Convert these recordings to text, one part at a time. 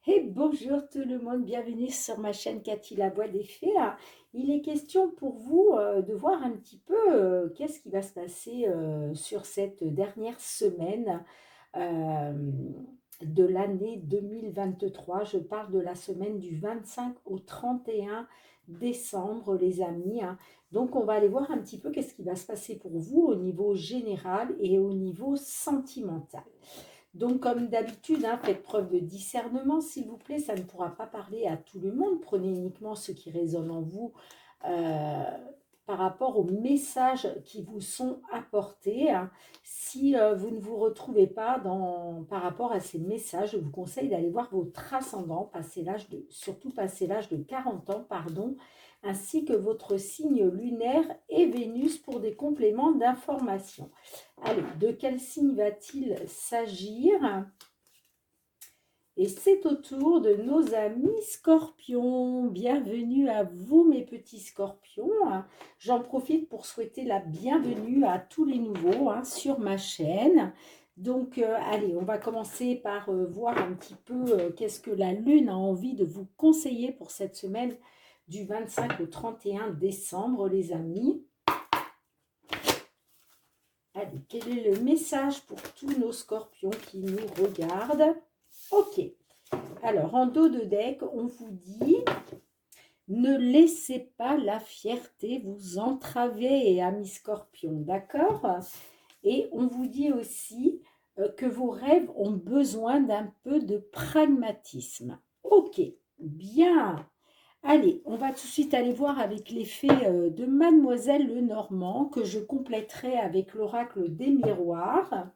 Et bonjour tout le monde, bienvenue sur ma chaîne Cathy la voix des fées. Il est question pour vous de voir un petit peu qu'est-ce qui va se passer sur cette dernière semaine euh, de l'année 2023. Je parle de la semaine du 25 au 31 décembre, les amis. Donc on va aller voir un petit peu qu'est-ce qui va se passer pour vous au niveau général et au niveau sentimental. Donc, comme d'habitude, faites preuve de discernement, s'il vous plaît. Ça ne pourra pas parler à tout le monde. Prenez uniquement ce qui résonne en vous euh, par rapport aux messages qui vous sont apportés. Si vous ne vous retrouvez pas par rapport à ces messages, je vous conseille d'aller voir votre ascendant, surtout passer l'âge de 40 ans, pardon, ainsi que votre signe lunaire et Vénus pour des compléments d'information. Allez, de quel signe va-t-il s'agir? Et c'est au tour de nos amis scorpions. Bienvenue à vous, mes petits scorpions. J'en profite pour souhaiter la bienvenue à tous les nouveaux sur ma chaîne. Donc, allez, on va commencer par voir un petit peu qu'est-ce que la Lune a envie de vous conseiller pour cette semaine du 25 au 31 décembre, les amis. Allez, quel est le message pour tous nos scorpions qui nous regardent? Ok. Alors, en dos de deck, on vous dit ne laissez pas la fierté vous entraver, amis scorpions, d'accord? Et on vous dit aussi que vos rêves ont besoin d'un peu de pragmatisme. Ok, bien. Allez, on va tout de suite aller voir avec l'effet de Mademoiselle Lenormand que je compléterai avec l'oracle des miroirs.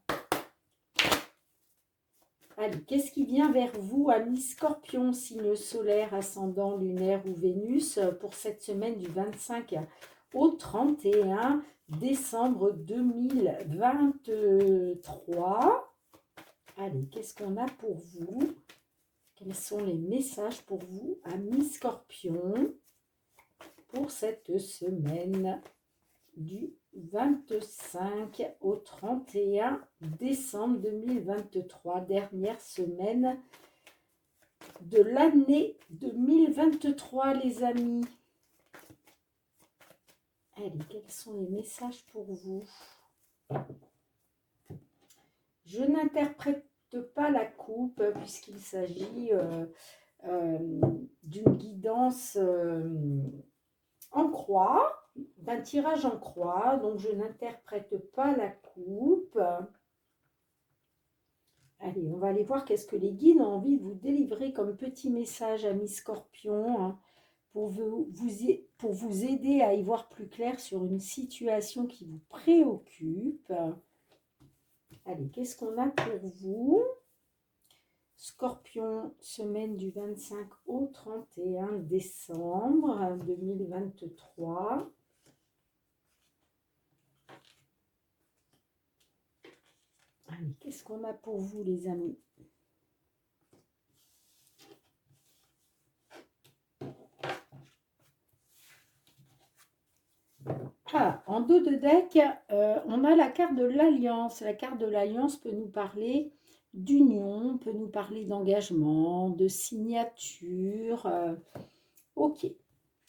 Allez, qu'est-ce qui vient vers vous, amis scorpions, signe solaire, ascendant, lunaire ou Vénus, pour cette semaine du 25 au 31 décembre 2023? Allez, qu'est-ce qu'on a pour vous? Quels sont les messages pour vous, amis scorpions, pour cette semaine du 25 au 31 décembre 2023, dernière semaine de l'année 2023, les amis. Allez, quels sont les messages pour vous? Je n'interprète pas la coupe puisqu'il s'agit d'une guidance en croix, d'un tirage en croix, donc je n'interprète pas la coupe. Allez, on va aller voir qu'est-ce que les guides ont envie de vous délivrer comme petit message, amis scorpions, pour vous aider à y voir plus clair sur une situation qui vous préoccupe. Allez, qu'est-ce qu'on a pour vous? Scorpion, semaine du 25 au 31 décembre 2023. Allez, qu'est-ce qu'on a pour vous, les amis? Ah, en dos de deck, on a la carte de l'Alliance. La carte de l'Alliance peut nous parler d'union, peut nous parler d'engagement, de signature. Ok,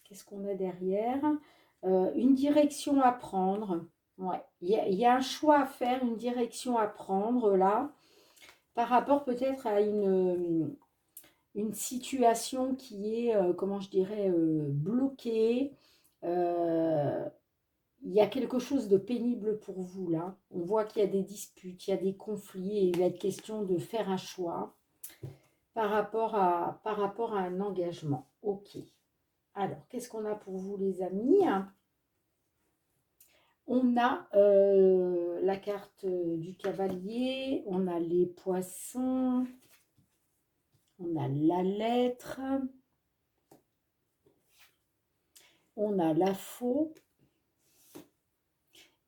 qu'est-ce qu'on a derrière? Une direction à prendre. Ouais, il y a un choix à faire, une direction à prendre là, par rapport peut-être à une situation qui est, comment je dirais, bloquée. Euh, il y a quelque chose de pénible pour vous là. On voit qu'il y a des disputes, il y a des conflits et il va être question de faire un choix par rapport à un engagement. Ok. Alors, qu'est-ce qu'on a pour vous les amis? On a la carte du cavalier, on a les poissons, on a la lettre, on a la faux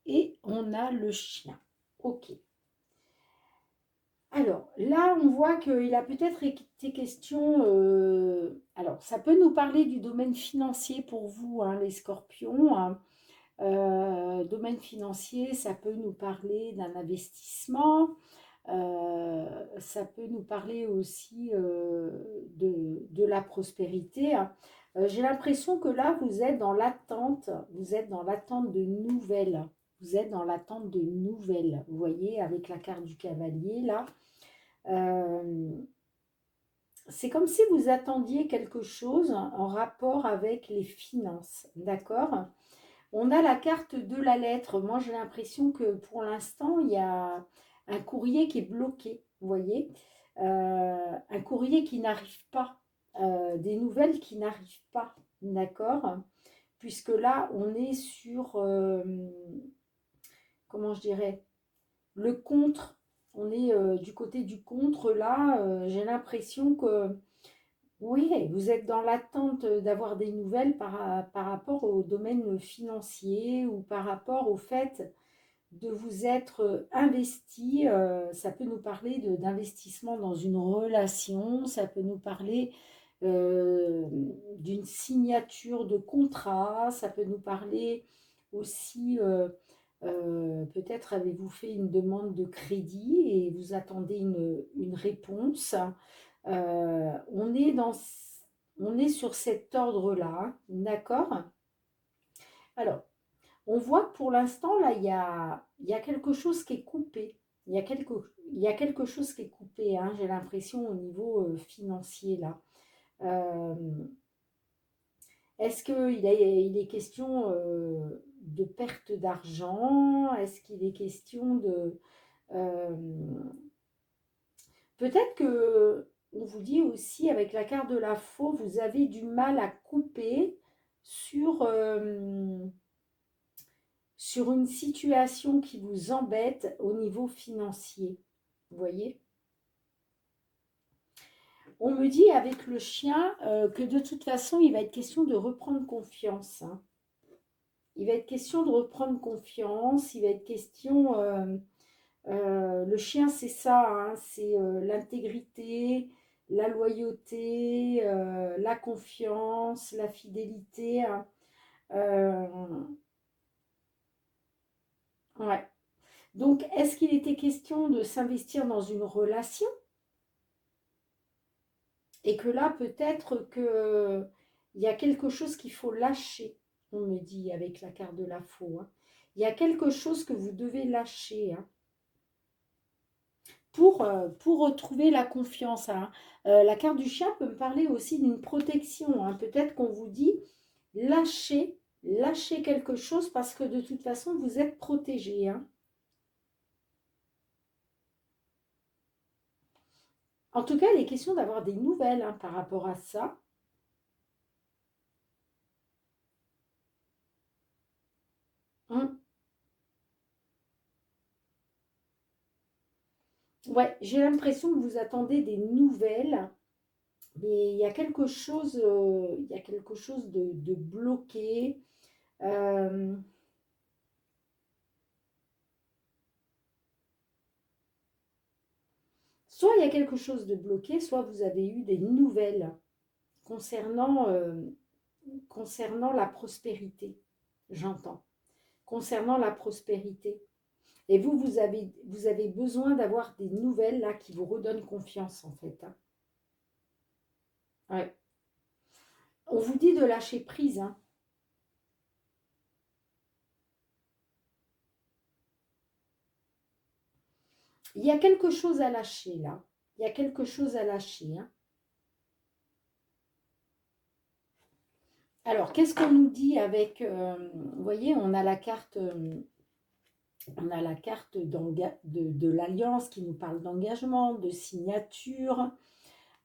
et on a le chien. Ok. Alors là, on voit qu'il a peut-être été question. Alors, ça peut nous parler du domaine financier pour vous, les scorpions. Domaine financier, ça peut nous parler d'un investissement. Ça peut nous parler aussi de la prospérité, hein. J'ai l'impression que là, vous êtes dans l'attente de nouvelles. Vous êtes dans l'attente de nouvelles. Vous voyez, avec la carte du cavalier, là. Euh, c'est comme si vous attendiez quelque chose en rapport avec les finances, d'accord? On a la carte de la lettre. Moi, j'ai l'impression que pour l'instant, il y a un courrier qui est bloqué, vous voyez? Un courrier qui n'arrive pas, des nouvelles qui n'arrivent pas, d'accord? Puisque là, on est sur, comment je dirais, le contre. On est du côté du contre, là. J'ai l'impression que oui, vous êtes dans l'attente d'avoir des nouvelles par rapport au domaine financier ou par rapport au fait de vous être investi. Ça peut nous parler d'investissement dans une relation, ça peut nous parler d'une signature de contrat, ça peut nous parler aussi, peut-être avez-vous fait une demande de crédit et vous attendez une réponse. On est on est sur cet ordre-là, d'accord? Alors, on voit que pour l'instant, là, il y a quelque chose qui est coupé. Il y a quelque chose qui est coupé, hein, j'ai l'impression, au niveau financier, là. Euh, Est-ce il est question de perte d'argent? Est-ce qu'il est question de... euh, peut-être que on vous dit aussi avec la carte de la faux, vous avez du mal à couper sur, sur une situation qui vous embête au niveau financier. Vous voyez? On me dit avec le chien que de toute façon, il va être question de reprendre confiance, hein. Il va être question de reprendre confiance, il va être question... le chien, c'est ça, hein, c'est l'intégrité, la loyauté, la confiance, la fidélité, hein. Euh, ouais. Donc, est-ce qu'il était question de s'investir dans une relation et que là, peut-être que il y a quelque chose qu'il faut lâcher, on me dit avec la carte de la faux, hein. Il y a quelque chose que vous devez lâcher, hein, pour retrouver la confiance, hein. La carte du chien peut me parler aussi d'une protection, hein. Peut-être qu'on vous dit lâchez, lâchez quelque chose parce que de toute façon, vous êtes protégé, hein. En tout cas, il est question d'avoir des nouvelles, hein, par rapport à ça. Hum. Ouais, j'ai l'impression que vous attendez des nouvelles, mais il y a quelque chose de bloqué. Euh, Soit il y a quelque chose de bloqué, soit vous avez eu des nouvelles concernant, concernant la prospérité, j'entends. Concernant la prospérité. Et vous, vous avez besoin d'avoir des nouvelles là qui vous redonnent confiance en fait, hein. Ouais. On vous dit de lâcher prise, hein. Il y a quelque chose à lâcher là. Il y a quelque chose à lâcher, hein. Alors, qu'est-ce qu'on nous dit avec... vous voyez, on a la carte de l'alliance qui nous parle d'engagement, de signature.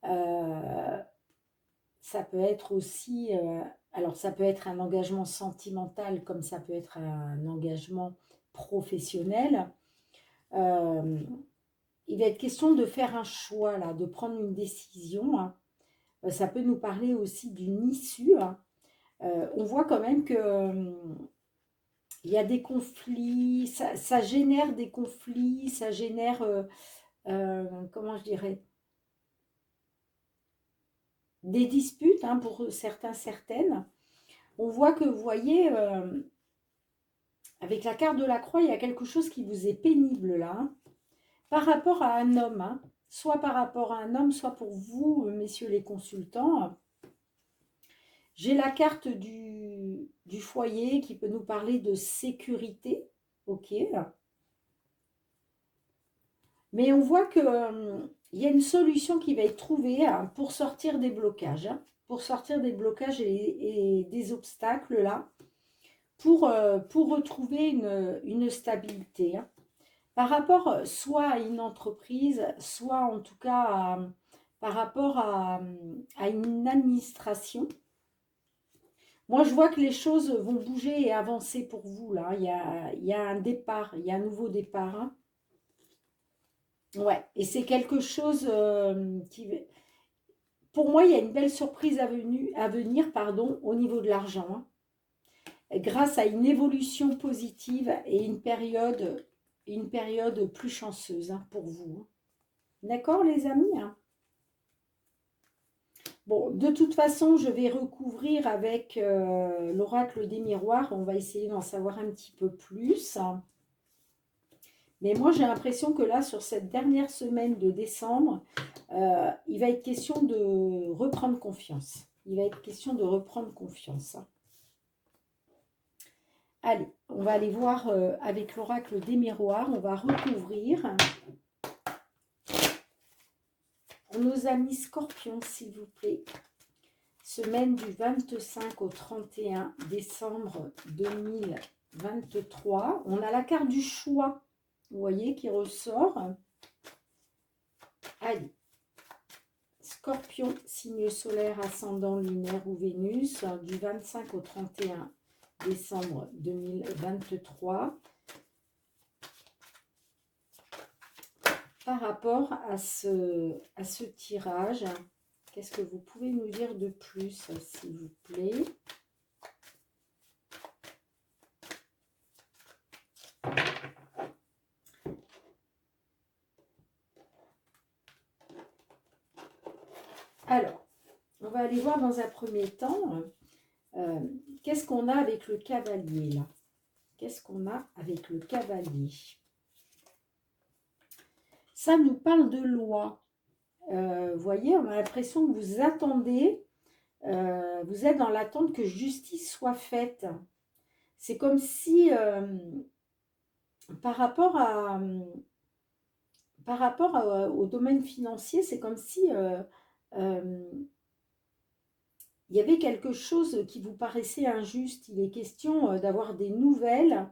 Euh, Ça peut être aussi, alors ça peut être un engagement sentimental comme ça peut être un engagement professionnel. Euh, il va être question de faire un choix là, de prendre une décision, hein. Ça peut nous parler aussi d'une issue, hein. On voit quand même que il y a des conflits, ça génère des conflits, ça génère, comment je dirais, des disputes, hein, pour certains, certaines. On voit que, vous voyez, avec la carte de la croix, il y a quelque chose qui vous est pénible là, hein, par rapport à un homme, hein. soit par rapport à un homme, soit pour vous, messieurs les consultants. J'ai la carte du foyer qui peut nous parler de sécurité. Ok. Mais on voit qu'il y a une solution qui va être trouvée pour sortir des blocages. Pour sortir des blocages et des obstacles là. Pour retrouver une stabilité. Par rapport soit à une entreprise, soit en tout cas par rapport à une administration. Moi, je vois que les choses vont bouger et avancer pour vous, là. Il y a un départ, il y a un nouveau départ. Hein. Ouais, et c'est quelque chose qui... Pour moi, il y a une belle surprise à venir, pardon, au niveau de l'argent. Hein. Grâce à une évolution positive et une période plus chanceuse hein, pour vous. Hein. D'accord, les amis hein. Bon, de toute façon, je vais recouvrir avec l'oracle des miroirs. On va essayer d'en savoir un petit peu plus. Mais moi, j'ai l'impression que là, sur cette dernière semaine de décembre, il va être question de reprendre confiance. Il va être question de reprendre confiance. Allez, on va aller voir avec l'oracle des miroirs. On va recouvrir nos amis scorpions, s'il vous plaît. Semaine du 25 au 31 décembre 2023. On a la carte du choix, vous voyez, qui ressort. Allez. Scorpion, signe solaire, ascendant, lunaire ou Vénus, du 25 au 31 décembre 2023. Par rapport à ce tirage, qu'est-ce que vous pouvez nous dire de plus, s'il vous plaît? Alors, on va aller voir dans un premier temps, qu'est-ce qu'on a avec le cavalier, là? Qu'est-ce qu'on a avec le cavalier? Ça nous parle de loi. Vous voyez, on a l'impression que vous attendez, vous êtes dans l'attente que justice soit faite. C'est comme si, par rapport au domaine financier, c'est comme si il y avait quelque chose qui vous paraissait injuste. Il est question d'avoir des nouvelles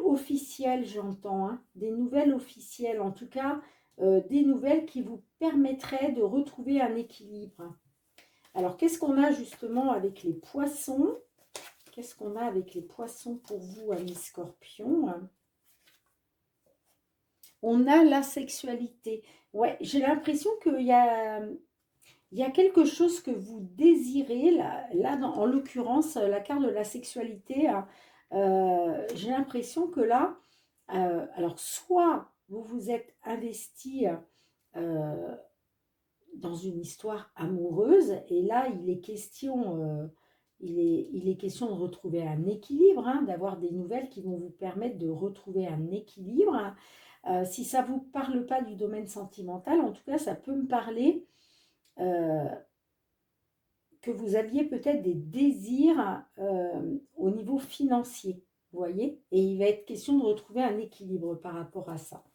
officielles, j'entends, hein, des nouvelles officielles, en tout cas, des nouvelles qui vous permettraient de retrouver un équilibre. Alors, qu'est-ce qu'on a justement avec les poissons? Qu'est-ce qu'on a avec les poissons pour vous, amis scorpions? On a la sexualité. Ouais, j'ai l'impression qu'il y a quelque chose que vous désirez. Là en l'occurrence, la carte de la sexualité, j'ai l'impression que là, alors soit vous vous êtes investi dans une histoire amoureuse, et là, il est question de retrouver un équilibre, hein, d'avoir des nouvelles qui vont vous permettre de retrouver un équilibre. Si ça ne vous parle pas du domaine sentimental, en tout cas, ça peut me parler que vous aviez peut-être des désirs au niveau financier, vous voyez? Et il va être question de retrouver un équilibre par rapport à ça.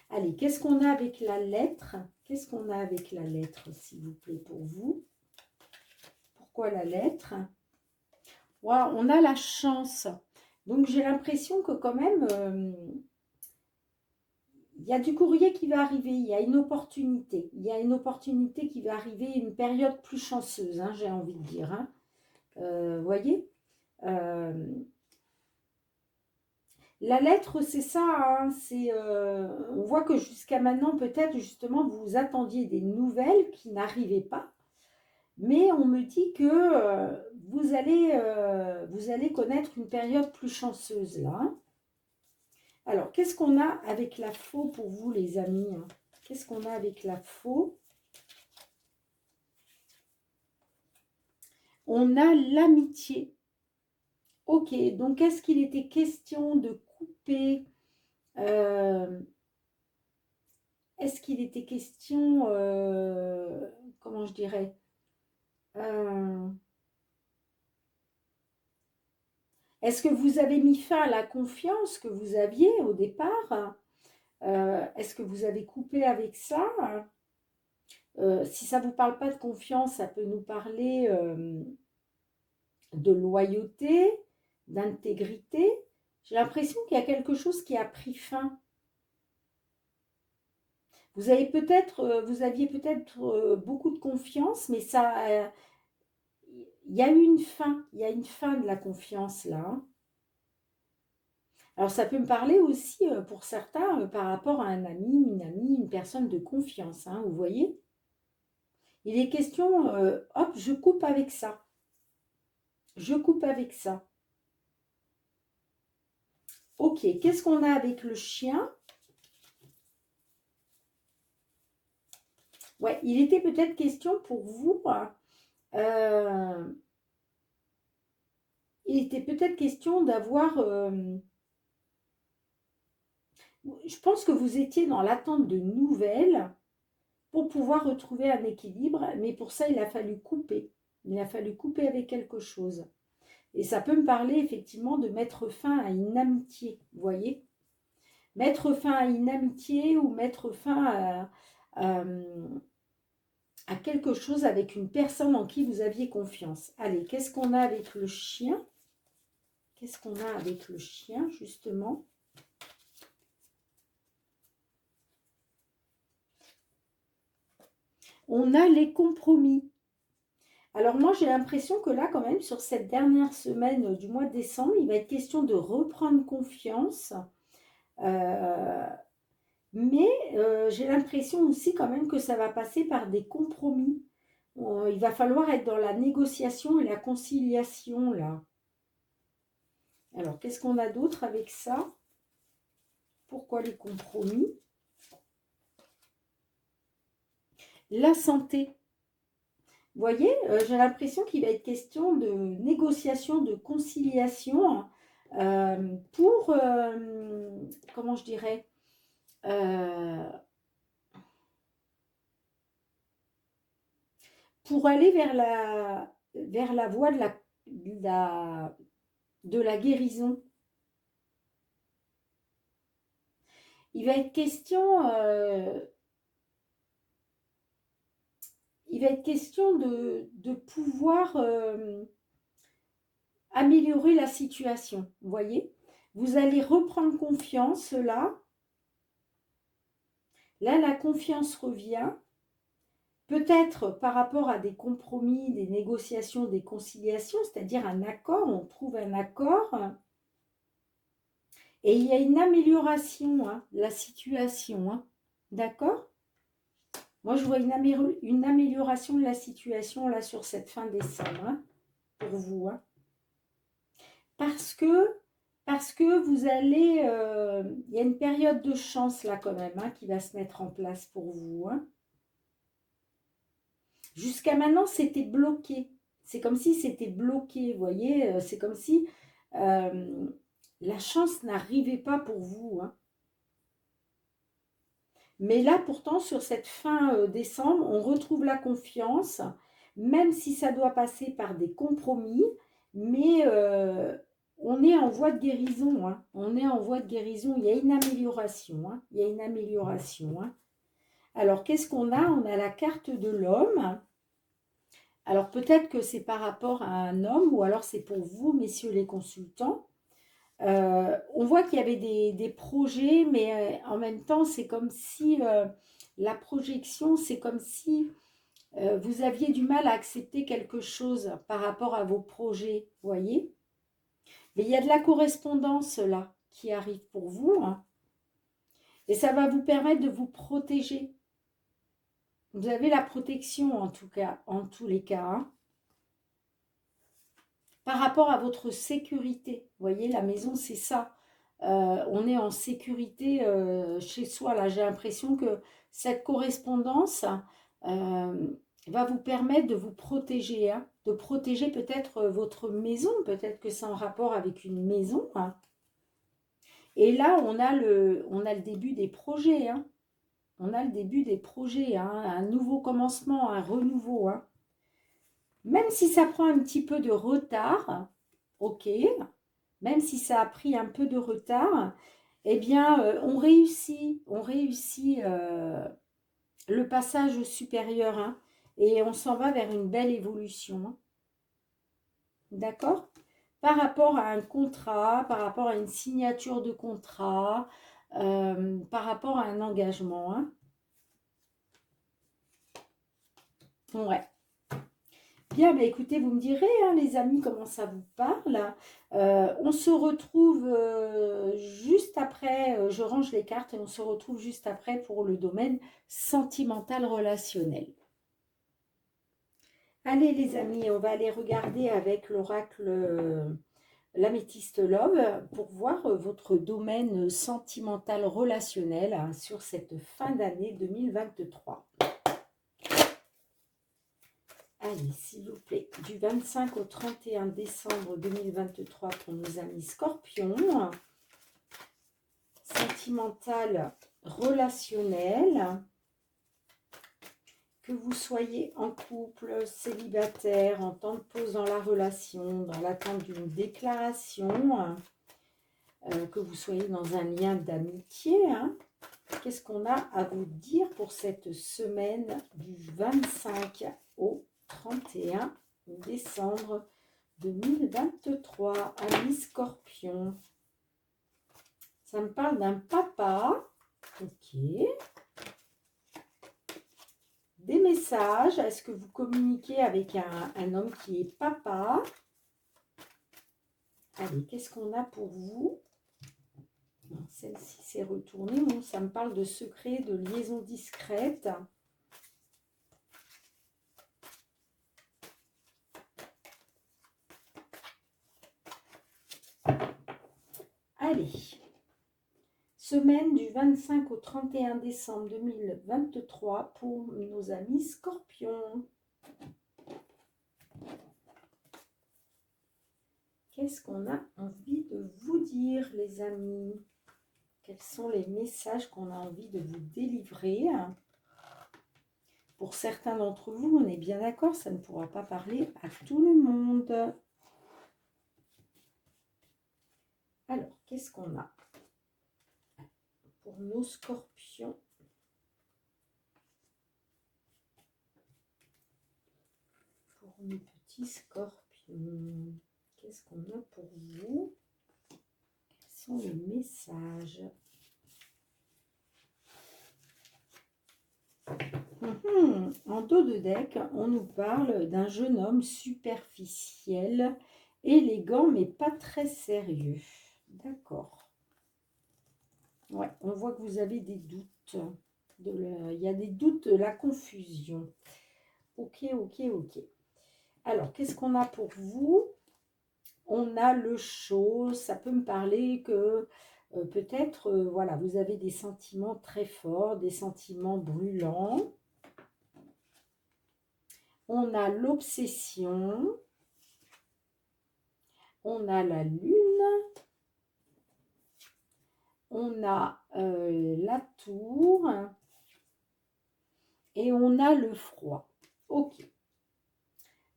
Allez, qu'est-ce qu'on a avec la lettre? Qu'est-ce qu'on a avec la lettre, s'il vous plaît, pour vous? Pourquoi la lettre? Wow, on a la chance. Donc, j'ai l'impression que quand même, il y a du courrier qui va arriver, il y a une opportunité. Il y a une opportunité qui va arriver, une période plus chanceuse, hein, j'ai envie de dire. Hein. Vous voyez la lettre, c'est ça. Hein, on voit que jusqu'à maintenant, peut-être justement, vous attendiez des nouvelles qui n'arrivaient pas. Mais on me dit que vous allez connaître une période plus chanceuse là. Hein. Alors, qu'est-ce qu'on a avec la faux pour vous, les amis? Hein? Qu'est-ce qu'on a avec la faux? On a l'amitié. Ok, donc est-ce qu'il était question de couper Euh, Est-ce qu'il était question, comment je dirais, euh, est-ce que vous avez mis fin à la confiance que vous aviez au départ? Est-ce que vous avez coupé avec ça? Si ça ne vous parle pas de confiance, ça peut nous parler de loyauté, d'intégrité. J'ai l'impression qu'il y a quelque chose qui a pris fin. Vous aviez peut-être beaucoup de confiance, mais ça, il y a eu une fin. Il y a une fin de la confiance là, hein. Alors ça peut me parler aussi pour certains par rapport à un ami, une amie, une personne de confiance, hein, vous voyez. Il est question, hop, je coupe avec ça. Je coupe avec ça. Ok, qu'est-ce qu'on a avec le chien? Ouais, il était peut-être question pour vous, hein, euh, il était peut-être question d'avoir, je pense que vous étiez dans l'attente de nouvelles pour pouvoir retrouver un équilibre, mais pour ça, il a fallu couper. Il a fallu couper avec quelque chose. Et ça peut me parler effectivement de mettre fin à une amitié, vous voyez. Mettre fin à une amitié ou mettre fin à quelque chose avec une personne en qui vous aviez confiance. Allez, qu'est-ce qu'on a avec le chien? Qu'est-ce qu'on a avec le chien, justement? On a les compromis. Alors moi, j'ai l'impression que là, quand même, sur cette dernière semaine du mois de décembre, il va être question de reprendre confiance. Euh, mais j'ai l'impression aussi quand même que ça va passer par des compromis. Il va falloir être dans la négociation et la conciliation, là. Alors, qu'est-ce qu'on a d'autre avec ça? Pourquoi les compromis? La santé. Vous voyez, j'ai l'impression qu'il va être question de négociation, de conciliation pour, comment je dirais, euh, pour aller vers la voie de la guérison. Il va être question, il va être question de pouvoir améliorer la situation. Vous voyez, vous allez reprendre confiance là. Là, la confiance revient. Peut-être par rapport à des compromis, des négociations, des conciliations, c'est-à-dire un accord, on trouve un accord et il y a une amélioration hein, de la situation. Hein. D'accord? Moi, je vois une amélioration de la situation là sur cette fin décembre hein, pour vous. Hein. Parce que, parce que vous allez... il y a une période de chance là quand même hein, qui va se mettre en place pour vous. Hein. Jusqu'à maintenant, c'était bloqué. C'est comme si c'était bloqué, vous voyez. C'est comme si euh, la chance n'arrivait pas pour vous. Hein. Mais là, pourtant, sur cette fin décembre, on retrouve la confiance, même si ça doit passer par des compromis, mais on est en voie de guérison. Hein. On est en voie de guérison. Il y a une amélioration. Hein. Il y a une amélioration. Hein. Alors, qu'est-ce qu'on a? On a la carte de l'homme. Alors peut-être que c'est par rapport à un homme ou alors c'est pour vous, messieurs les consultants. On voit qu'il y avait des projets, mais en même temps, c'est comme si la projection, c'est comme si vous aviez du mal à accepter quelque chose par rapport à vos projets, vous voyez. Mais il y a de la correspondance là qui arrive pour vous, hein, et ça va vous permettre de vous protéger. Vous avez la protection en tout cas, en tous les cas. Hein. Par rapport à votre sécurité. Vous voyez, la maison, c'est ça. On est en sécurité chez soi. Là, j'ai l'impression que cette correspondance va vous permettre de vous protéger, hein, de protéger peut-être votre maison. Peut-être que c'est en rapport avec une maison. Hein. Et là, on a le début des projets, hein. On a le début des projets, hein, un nouveau commencement, un renouveau, hein. Même si ça prend un petit peu de retard, ok, même si ça a pris un peu de retard, eh bien, on réussit le passage supérieur, hein, et on s'en va vers une belle évolution, hein. D'accord? Par rapport à un contrat, par rapport à une signature de contrat, par rapport à un engagement, hein. Ouais. Bien, bah écoutez, vous me direz, hein, les amis, comment ça vous parle. On se retrouve juste après, je range les cartes et on se retrouve juste après pour le domaine sentimental relationnel. Allez les amis, on va aller regarder avec l'oracle l'améthyste Love pour voir votre domaine sentimental relationnel, hein, sur cette fin d'année 2023. Allez, s'il vous plaît, du 25 au 31 décembre 2023 pour nos amis Scorpions. Sentimental, relationnel. Que vous soyez en couple, célibataire, en temps de pause dans la relation, dans l'attente d'une déclaration, que vous soyez dans un lien d'amitié, hein. Qu'est-ce qu'on a à vous dire pour cette semaine du 25 au 31 décembre 2023, amis Scorpion? Ça me parle d'un papa. Ok. Des messages. Est-ce que vous communiquez avec un homme qui est papa? Allez, qu'est-ce qu'on a pour vous? Celle-ci s'est retournée. Bon, ça me parle de secrets, de liaisons discrètes. Allez. Semaine du 25 au 31 décembre 2023 pour nos amis Scorpions. Qu'est-ce qu'on a envie de vous dire, les amis? Quels sont les messages qu'on a envie de vous délivrer? Pour certains d'entre vous, on est bien d'accord, ça ne pourra pas parler à tout le monde. Alors, qu'est-ce qu'on a pour nos Scorpions? Pour nos petits Scorpions, qu'est-ce qu'on a pour vous? Quels sont les messages? En dos de deck, on nous parle d'un jeune homme superficiel, élégant, mais pas très sérieux. D'accord. Ouais, on voit que vous avez des doutes. Il y a des doutes, de la confusion. Ok, ok, ok. Alors, qu'est-ce qu'on a pour vous? On a le chaud. Ça peut me parler que peut-être, voilà, vous avez des sentiments très forts, des sentiments brûlants. On a l'obsession. On a la lune. On a la tour. Et on a le froid. Ok.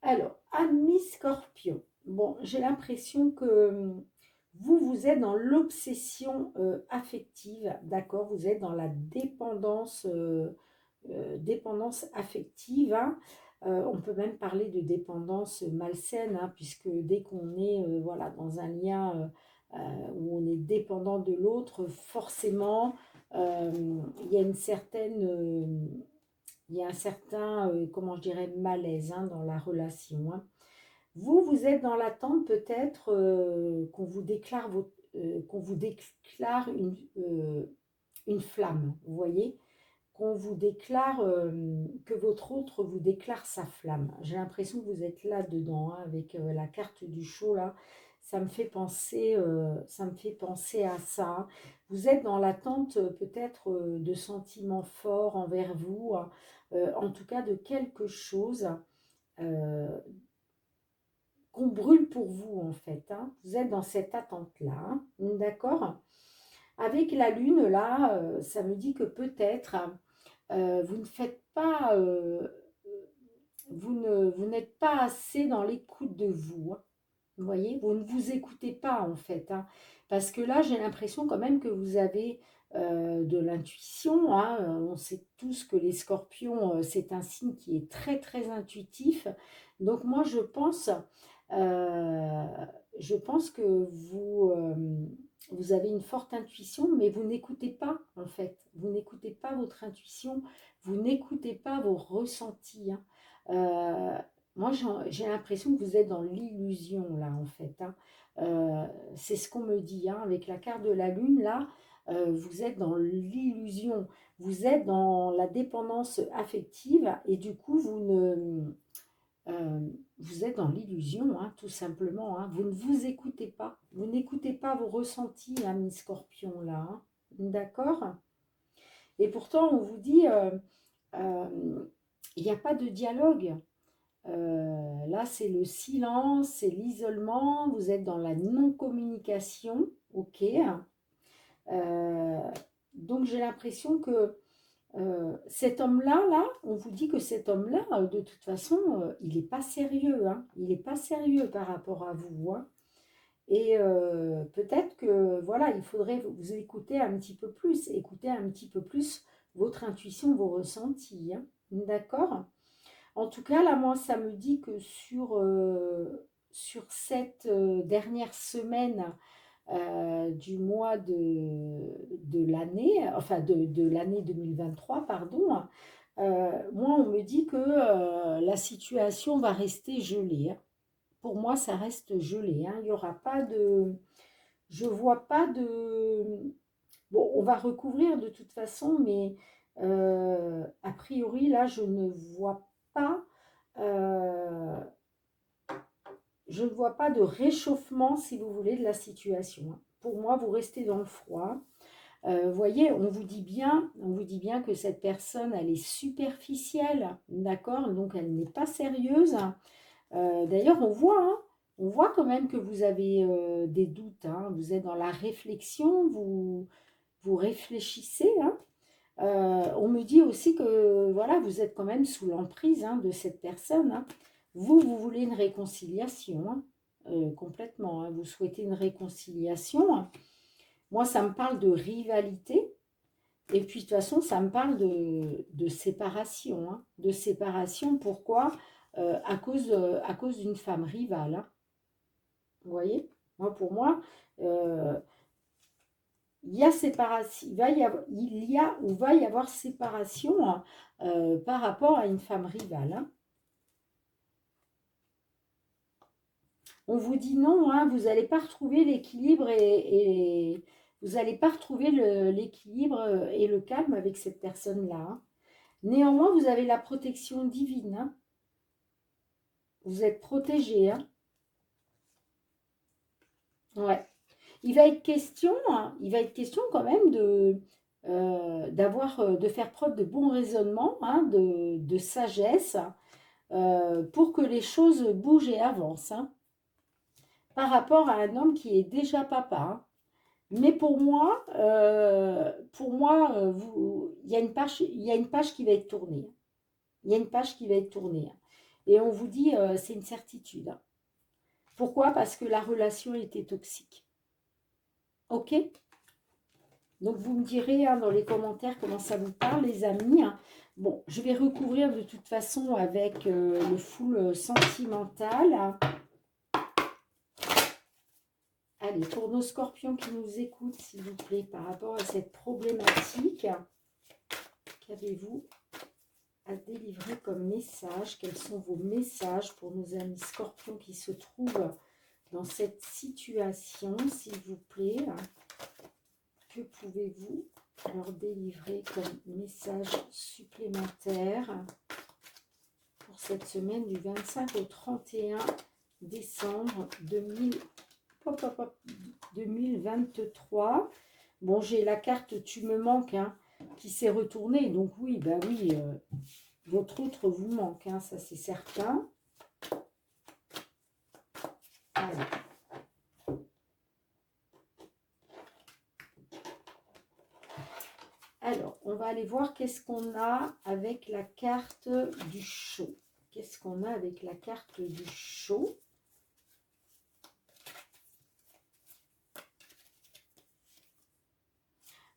Alors, amis Scorpion. Bon, j'ai l'impression que vous êtes dans l'obsession affective, d'accord? Vous êtes dans la dépendance, dépendance affective, hein. On peut même parler de dépendance malsaine, hein, puisque dès qu'on est voilà, dans un lien où on est dépendant de l'autre, forcément, il y a une certaine... il y a un certain, comment je dirais, malaise, hein, dans la relation, hein. Vous êtes dans l'attente peut-être qu'on vous déclare une flamme, vous voyez, qu'on vous déclare, que votre autre vous déclare sa flamme. J'ai l'impression que vous êtes là-dedans, hein, avec la carte du show, là. Ça me fait penser à ça. Vous êtes dans l'attente peut-être de sentiments forts envers vous, hein, en tout cas de quelque chose euh, qu'on brûle pour vous, en fait, hein. Vous êtes dans cette attente-là, hein, d'accord? Avec la lune, là, ça me dit que peut-être vous ne faites pas, vous n'êtes pas assez dans l'écoute de vous, hein. Vous voyez, vous ne vous écoutez pas en fait, hein. Parce que là, j'ai l'impression quand même que vous avez de l'intuition, hein. On sait tous que les scorpions, c'est un signe qui est très très intuitif. Donc moi, euh, je pense que vous avez une forte intuition, mais vous n'écoutez pas en fait. Vous n'écoutez pas votre intuition, vous n'écoutez pas vos ressentis, hein. Euh, Moi, j'ai l'impression que vous êtes dans l'illusion, là, en fait, hein. Euh, c'est ce qu'on me dit, hein, avec la carte de la Lune, là, vous êtes dans l'illusion, vous êtes dans la dépendance affective, et du coup, euh, vous êtes dans l'illusion, hein, tout simplement, hein. Vous ne vous écoutez pas, vous n'écoutez pas vos ressentis, ami Scorpion, là, hein. D'accord? Et pourtant, on vous dit, il n'y a pas de dialogue. Là, c'est le silence, c'est l'isolement, vous êtes dans la non-communication, ok. Euh, donc j'ai l'impression que cet homme-là, on vous dit que cet homme-là, de toute façon, il n'est pas sérieux, hein. Il n'est pas sérieux par rapport à vous, hein. Et peut-être que, voilà, il faudrait vous écouter un petit peu plus, écouter un petit peu plus votre intuition, vos ressentis, hein. D'accord? En tout cas, là, moi, ça me dit que sur cette dernière semaine du mois de l'année, enfin de l'année 2023, pardon, moi, on me dit que la situation va rester gelée, hein. Pour moi, ça reste gelé, hein. Il n'y aura pas de... Je vois pas de... Bon, on va recouvrir de toute façon, mais a priori, là, pas euh, je ne vois pas de réchauffement, si vous voulez, de la situation, hein. Pour moi, vous restez dans le froid. Vous voyez, on vous dit bien que cette personne, elle est superficielle, d'accord? Donc, elle n'est pas sérieuse. D'ailleurs, on voit quand même que vous avez des doutes, hein. Vous êtes dans la réflexion, vous réfléchissez, hein. On me dit aussi que voilà, vous êtes quand même sous l'emprise, hein, de cette personne, hein. Vous voulez une réconciliation, hein, complètement, hein. Vous souhaitez une réconciliation. Moi, ça me parle de rivalité. Et puis, de toute façon, ça me parle de séparation, hein. De séparation, pourquoi? À cause d'une femme rivale, hein. Vous voyez? Moi, pour moi, euh, il y a séparation, il y a ou va y avoir séparation, hein, par rapport à une femme rivale, hein. On vous dit non, hein, vous n'allez pas retrouver l'équilibre et vous n'allez pas retrouver l'équilibre et le calme avec cette personne-là, hein. Néanmoins, vous avez la protection divine, hein. Vous êtes protégé, hein. Ouais. Il va être question quand même de faire preuve de bon raisonnement, hein, de sagesse, pour que les choses bougent et avancent, hein, par rapport à un homme qui est déjà papa, hein. Mais il y a une page qui va être tournée. Il y a une page qui va être tournée, hein. Et on vous dit, c'est une certitude, hein. Pourquoi? Parce que la relation était toxique. Ok? Donc, vous me direz, hein, dans les commentaires comment ça vous parle, les amis, hein. Bon, je vais recouvrir de toute façon avec le full sentimental, hein. Allez, pour nos scorpions qui nous écoutent, s'il vous plaît, par rapport à cette problématique, qu'avez-vous à délivrer comme message? Quels sont vos messages pour nos amis scorpions qui se trouvent dans cette situation, s'il vous plaît? Que pouvez-vous leur délivrer comme message supplémentaire pour cette semaine du 25 au 31 décembre 2023? Bon, j'ai la carte Tu me manques, hein, qui s'est retournée. Donc oui, bah oui, votre autre vous manque, hein, ça c'est certain. Allez. on va aller voir qu'est-ce qu'on a avec la carte du show. Qu'est-ce qu'on a avec la carte du show?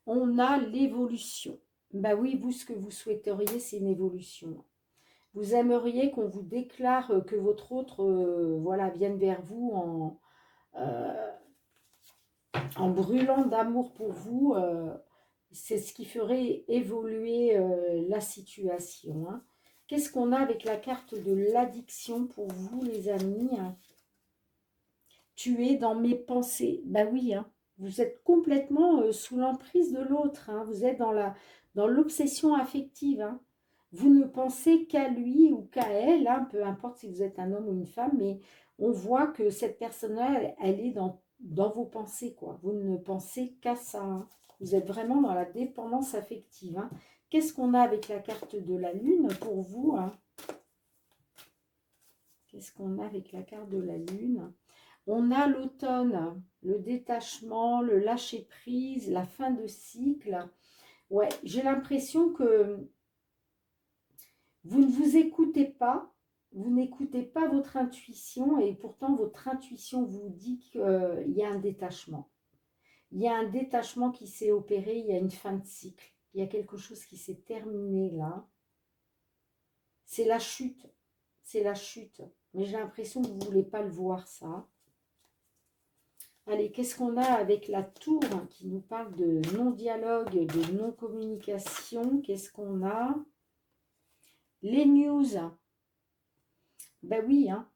On a l'évolution. Ben oui, vous, ce que vous souhaiteriez, c'est une évolution. Vous aimeriez qu'on vous déclare que votre autre voilà, vienne vers vous en brûlant d'amour pour vous. C'est ce qui ferait évoluer la situation. Hein. Qu'est-ce qu'on a avec la carte de l'addiction pour vous, les amis? Tu es dans mes pensées. Ben oui, hein. Vous êtes complètement sous l'emprise de l'autre. Hein. Vous êtes dans l'obsession affective. Hein. Vous ne pensez qu'à lui ou qu'à elle, hein, peu importe si vous êtes un homme ou une femme, mais on voit que cette personne-là, elle est dans vos pensées, quoi. Vous ne pensez qu'à ça. Hein. Vous êtes vraiment dans la dépendance affective. Hein. Qu'est-ce qu'on a avec la carte de la lune pour vous? Hein? Qu'est-ce qu'on a avec la carte de la lune? On a l'automne, le détachement, le lâcher-prise, la fin de cycle. Ouais, j'ai l'impression que vous ne vous écoutez pas, vous n'écoutez pas votre intuition et pourtant votre intuition vous dit qu'il y a un détachement. Il y a un détachement qui s'est opéré, il y a une fin de cycle. Il y a quelque chose qui s'est terminé là. C'est la chute, c'est la chute. Mais j'ai l'impression que vous ne voulez pas le voir ça. Allez, qu'est-ce qu'on a avec la tour qui nous parle de non-dialogue, de non-communication? Qu'est-ce qu'on a? Les news. Ben oui, hein.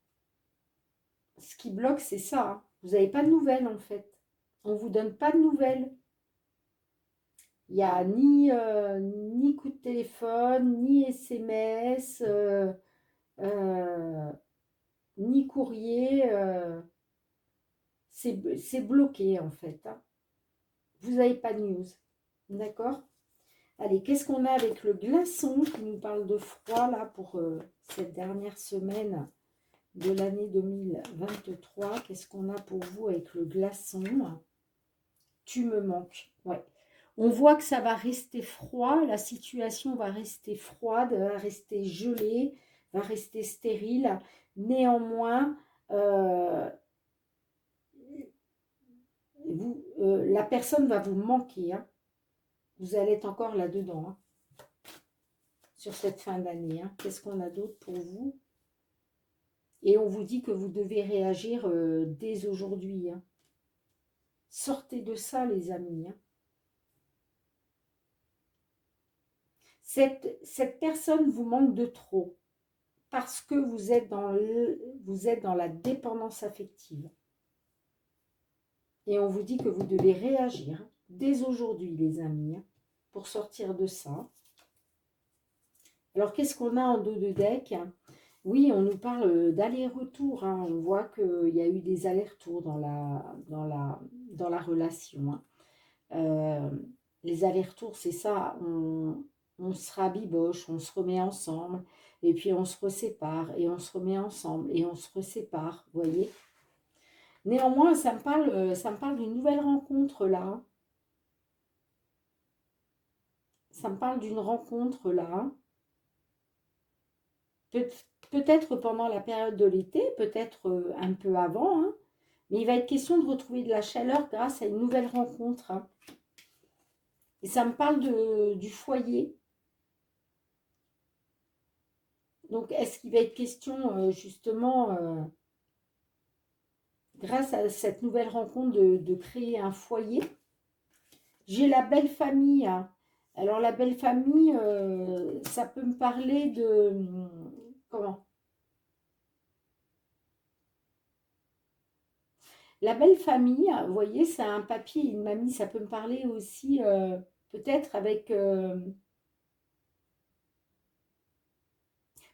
Ce qui bloque, c'est ça. Hein. Vous n'avez pas de nouvelles, en fait. On ne vous donne pas de nouvelles. Il n'y a ni coup de téléphone, ni SMS, ni courrier. C'est bloqué, en fait. Hein. Vous n'avez pas de news. D'accord? Allez, qu'est-ce qu'on a avec le glaçon qui nous parle de froid, là, pour cette dernière semaine de l'année 2023? Qu'est-ce qu'on a pour vous avec le glaçon? Tu me manques. Ouais. On voit que ça va rester froid, la situation va rester froide, va rester gelée, va rester stérile. Néanmoins, la personne va vous manquer. Hein. Vous allez être encore là-dedans, hein, sur cette fin d'année. Hein. Qu'est-ce qu'on a d'autre pour vous? Et on vous dit que vous devez réagir dès aujourd'hui. Hein. Sortez de ça, les amis. Hein. Cette personne vous manque de trop parce que vous êtes dans la dépendance affective. Et on vous dit que vous devez réagir dès aujourd'hui, les amis, hein, pour sortir de ça. Alors, qu'est-ce qu'on a en dos de deck? Oui, on nous parle d'aller-retour. Hein. On voit qu'il y a eu des allers-retours dans la relation. Hein. Les allers-retours, c'est ça. On se rabiboche, on se remet ensemble, et puis on se resépare, et on se remet ensemble, et on se resépare, vous voyez. Néanmoins, ça me parle d'une nouvelle rencontre, là. Hein. Ça me parle d'une rencontre, là. Hein. Peut-être pendant la période de l'été, peut-être un peu avant, hein, mais il va être question de retrouver de la chaleur grâce à une nouvelle rencontre. Hein. Et ça me parle du foyer. Donc, est-ce qu'il va être question, justement, grâce à cette nouvelle rencontre, de créer un foyer? J'ai la belle famille. Hein. Alors, la belle famille, ça peut me parler de... Comment? La belle famille, vous voyez, c'est un papy et une mamie. Ça peut me parler aussi, peut-être avec...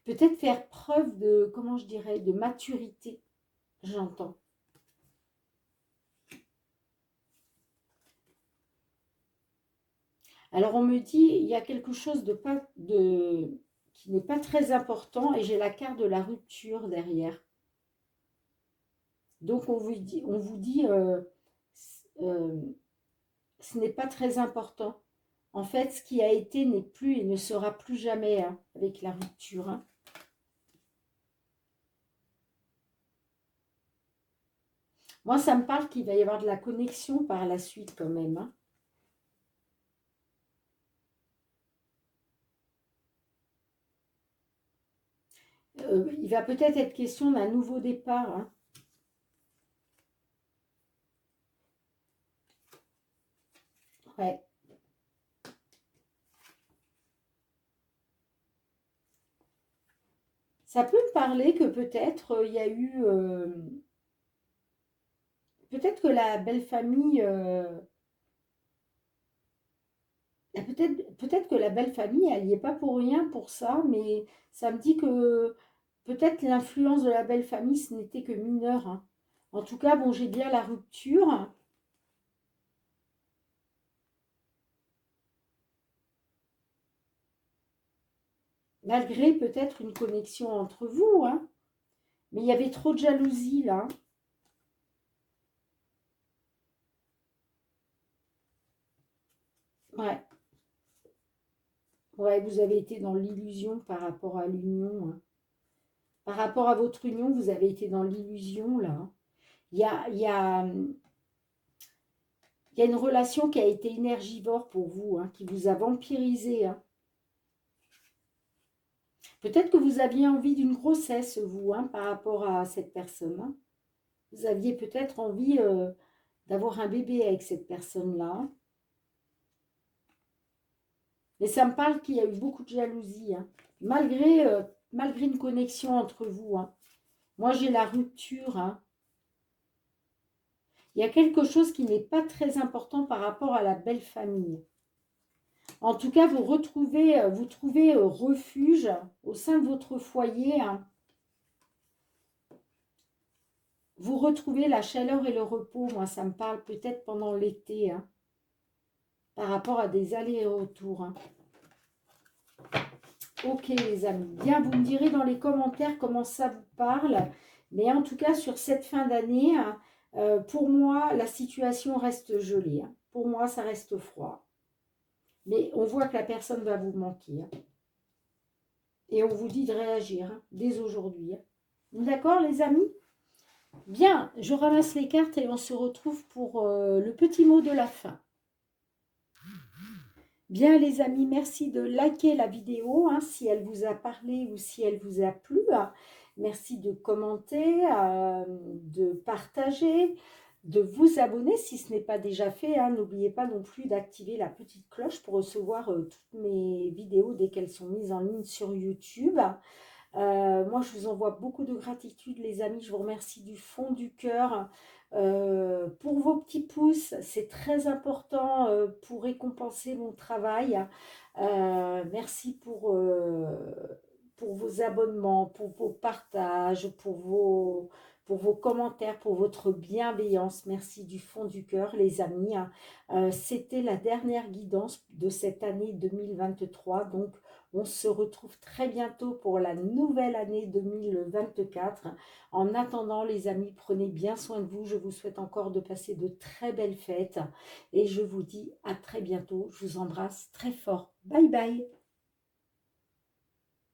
peut-être faire preuve de, comment je dirais, de maturité, j'entends. Alors, on me dit, il y a quelque chose qui n'est pas très important et j'ai la carte de la rupture derrière. Donc, on vous dit ce n'est pas très important. En fait, ce qui a été n'est plus et ne sera plus jamais hein, avec la rupture. Hein. Moi, ça me parle qu'il va y avoir de la connexion par la suite quand même. Hein. Il va peut-être être question d'un nouveau départ. Hein. Ouais. Ça peut me parler que peut-être il y a eu... peut-être que la belle famille... peut-être que la belle famille, elle n'y est pas pour rien pour ça, mais ça me dit que peut-être l'influence de la belle famille, ce n'était que mineur. Hein. En tout cas, bon, j'ai bien la rupture, malgré peut-être une connexion entre vous, hein. Mais il y avait trop de jalousie là. Ouais, ouais, vous avez été dans l'illusion par rapport à l'union. Hein. Par rapport à votre union, vous avez été dans l'illusion là. Il y a, il y a, il y a une relation qui a été énergivore pour vous, hein, qui vous a vampirisé. Hein. Peut-être que vous aviez envie d'une grossesse, vous, hein, par rapport à cette personne. Hein. Vous aviez peut-être envie d'avoir un bébé avec cette personne-là. Mais ça me parle qu'il y a eu beaucoup de jalousie, hein, malgré une connexion entre vous. Hein. Moi, j'ai la rupture. Hein. Il y a quelque chose qui n'est pas très important par rapport à la belle famille. En tout cas, vous trouvez refuge au sein de votre foyer. Hein. Vous retrouvez la chaleur et le repos. Moi, ça me parle peut-être pendant l'été, hein, par rapport à des allers et retours. Hein. Ok, les amis. Bien, vous me direz dans les commentaires comment ça vous parle. Mais en tout cas, sur cette fin d'année, hein, pour moi, la situation reste gelée. Hein. Pour moi, ça reste froid. Mais on voit que la personne va vous manquer. Hein. Et on vous dit de réagir hein, dès aujourd'hui. Hein. D'accord, les amis? Bien, je ramasse les cartes et on se retrouve pour le petit mot de la fin. Bien, les amis, merci de liker la vidéo hein, si elle vous a parlé ou si elle vous a plu. Hein. Merci de commenter, de partager, de vous abonner si ce n'est pas déjà fait. Hein. N'oubliez pas non plus d'activer la petite cloche pour recevoir toutes mes vidéos dès qu'elles sont mises en ligne sur YouTube. Moi, je vous envoie beaucoup de gratitude, les amis. Je vous remercie du fond du cœur pour vos petits pouces. C'est très important pour récompenser mon travail. Merci pour vos abonnements, pour vos partages, pour vos commentaires, pour votre bienveillance. Merci du fond du cœur, les amis. C'était la dernière guidance de cette année 2023. Donc, on se retrouve très bientôt pour la nouvelle année 2024. En attendant, les amis, prenez bien soin de vous. Je vous souhaite encore de passer de très belles fêtes. Et je vous dis à très bientôt. Je vous embrasse très fort. Bye bye.